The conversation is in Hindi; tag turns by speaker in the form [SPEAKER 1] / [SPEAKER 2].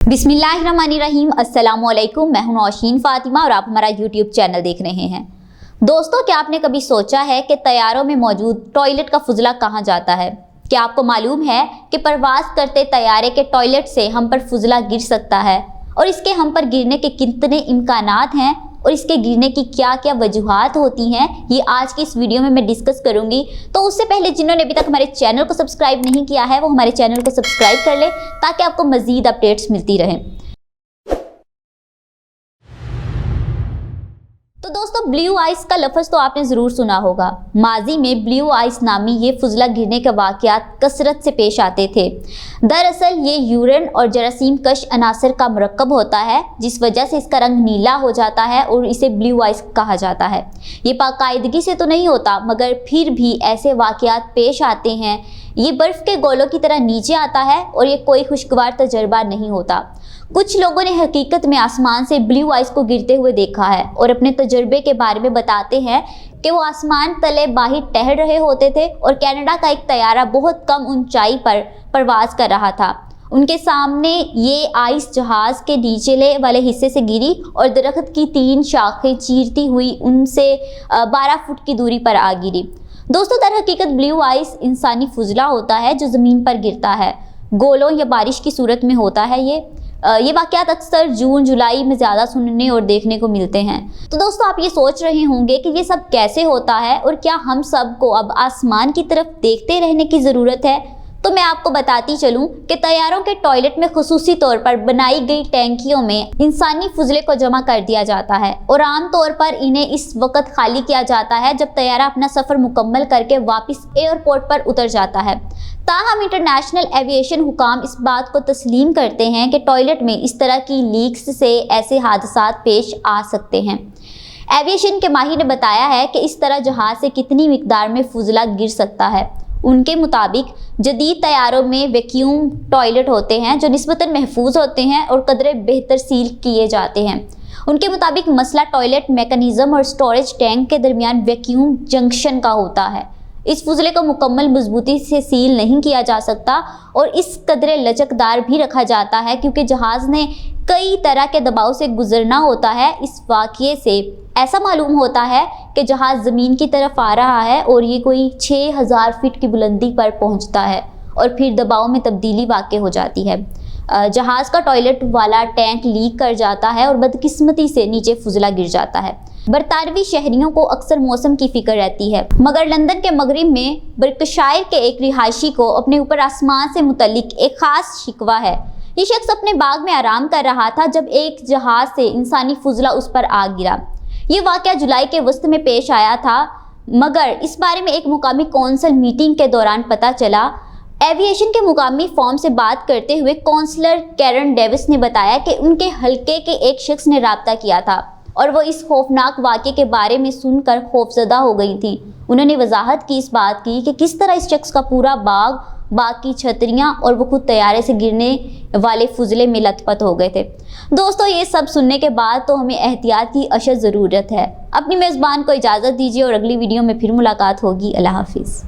[SPEAKER 1] बिस्मिल्लाहिर्रहमानिर्रहीम। अस्सलामुअलैकुम। मैं हूं नौशीन फातिमा और आप हमारा यूट्यूब चैनल देख रहे हैं। दोस्तों, क्या आपने कभी सोचा है कि तैयारों में मौजूद टॉयलेट का फुजला कहाँ जाता है? क्या आपको मालूम है कि परवाज करते तैयारे के टॉयलेट से हम पर फुजला गिर सकता है और इसके हम पर गिरने के कितने इम्कानात हैं और इसके गिरने की क्या क्या वजूहात होती हैं, ये आज की इस वीडियो में मैं डिस्कस करूंगी। तो उससे पहले जिन्होंने अभी तक हमारे चैनल को सब्सक्राइब नहीं किया है वो हमारे चैनल को सब्सक्राइब कर ले ताकि आपको मजीद अपडेट्स मिलती रहें। तो दोस्तों, ब्लू आइस का लफ्ज़ तो आपने ज़रूर सुना होगा। माजी में ब्लू आइस नामी ये फुजला गिरने के वाक़यात कसरत से पेश आते थे। दरअसल ये यूरेन और जरासीम कश अनासर का मरकब होता है, जिस वजह से इसका रंग नीला हो जाता है और इसे ब्लू आइस कहा जाता है। ये बाकायदगी से तो नहीं होता, मगर फिर भी ऐसे वाक़यात पेश आते हैं। ये बर्फ़ के गोलों की तरह नीचे आता है और ये कोई खुशगवार तजर्बा नहीं होता। कुछ लोगों ने हकीकत में आसमान से ब्लू आइस को गिरते हुए देखा है और अपने तजर्बे के बारे में बताते हैं कि वो आसमान तले बाहर टहल रहे होते थे और कनाडा का एक तैयारा बहुत कम ऊंचाई पर परवाज कर रहा था। उनके सामने ये आइस जहाज़ के नीचले वाले हिस्से से गिरी और दरख्त की 3 शाखें चीरती हुई उनसे 12 फुट की दूरी पर आ गिरी। दोस्तों, दर हकीकत ब्लू आइस इंसानी फुजला होता है जो ज़मीन पर गिरता है, गोलों या बारिश की सूरत में होता है। ये वाक़यात अक्सर जून जुलाई में ज़्यादा सुनने और देखने को मिलते हैं। तो दोस्तों, आप ये सोच रहे होंगे कि ये सब कैसे होता है और क्या हम सबको अब आसमान की तरफ देखते रहने की ज़रूरत है? तो मैं आपको बताती चलूं कि तैयारों के टॉयलेट में खुसूसी तौर पर बनाई गई टैंकियों में इंसानी फुजले को जमा कर दिया जाता है और आम तौर पर इन्हें इस वक्त खाली किया जाता है जब तैयारा अपना सफ़र मुकम्मल करके वापस एयरपोर्ट पर उतर जाता है। ताहम इंटरनेशनल एविएशन हुकाम इस बात को तस्लीम करते हैं कि टॉयलेट में इस तरह की लीक्स से ऐसे हादसात पेश आ सकते हैं। एविएशन के माहिर ने बताया है कि इस तरह जहाज़ से कितनी मिकदार में फुजला गिर सकता है। उनके मुताबिक जदीद तैयारों में वैक्यूम टॉयलेट होते हैं जो निस्बतन महफूज होते हैं और कदरे बेहतर सील किए जाते हैं। उनके मुताबिक मसला टॉयलेट मैकेनिज्म और स्टोरेज टैंक के दरमियान वैक्यूम जंक्शन का होता है। इस फुजले को मुकम्मल मजबूती से सील नहीं किया जा सकता और इस कदरे लचकदार भी रखा जाता है क्योंकि जहाज़ ने कई तरह के दबाव से गुजरना होता है। इस वाक़ये से ऐसा मालूम होता है कि जहाज़ ज़मीन की तरफ आ रहा है और ये कोई 6000 फीट की बुलंदी पर पहुंचता है और फिर दबाव में तब्दीली वाक़ हो जाती है। जहाज़ का टॉयलेट वाला टैंक लीक कर जाता है और बदकिस्मती से नीचे फुजला गिर जाता है। बरतानवी शहरियों को अक्सर मौसम की फिक्र रहती है, मगर लंदन के मगरिब में बर्कशायर के एक रिहायशी को अपने ऊपर आसमान से मुतल्लिक एक ख़ास शिकवा है। ये शख्स अपने बाग में आराम कर रहा था जब एक जहाज़ से इंसानी फुजला उस पर आ गिरा। ये वाक़या जुलाई के वस्त में पेश आया था, मगर इस बारे में एक मुकामी कौंसल मीटिंग के दौरान पता चला। एविएशन के मुकामी फॉर्म से बात करते हुए कौंसलर कैरन डेविस ने बताया कि उनके हल्के के एक शख्स ने राब्ता किया था और वो इस खौफनाक वाक़े के बारे में सुनकर खौफजदा हो गई थी। उन्होंने वजाहत की इस बात की कि किस तरह इस शख्स का पूरा बाग की छतरियाँ और वो खुद तैयारे से गिरने वाले फुजले में लथपथ हो गए थे। दोस्तों, ये सब सुनने के बाद तो हमें एहतियात की अशद ज़रूरत है। अपनी मेज़बान को इजाज़त दीजिए और अगली वीडियो में फिर मुलाकात होगी। अल्लाह हाफिज़।